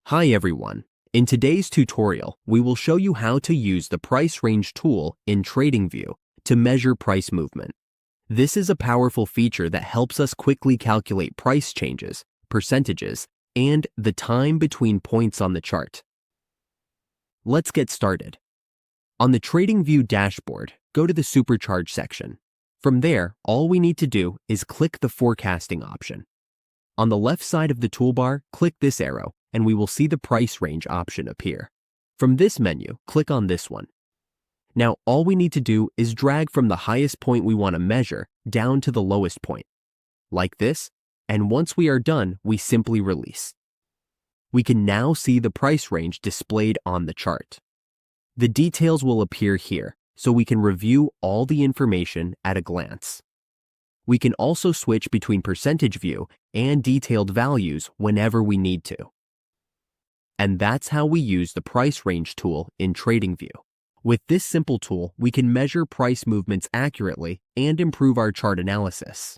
Hi everyone. In today's tutorial, we will show you how to use the price range tool in Tradingview to measure price movement. This is a powerful feature that helps us quickly calculate price changes, percentages, and the time between points on the chart. Let's get started. On the Tradingview dashboard, go to the Supercharge section. From there, all we need to do is click the forecasting option. On the left side of the toolbar, click this arrow, and we will see the price range option appear. From this menu, click on this one. Now, all we need to do is drag from the highest point we want to measure down to the lowest point, like this, and once we are done, we simply release. We can now see the price range displayed on the chart. The details will appear here, so we can review all the information at a glance. We can also switch between percentage view and detailed values whenever we need to. And that's how we use the price range tool in Tradingview. With this simple tool, we can measure price movements accurately and improve our chart analysis.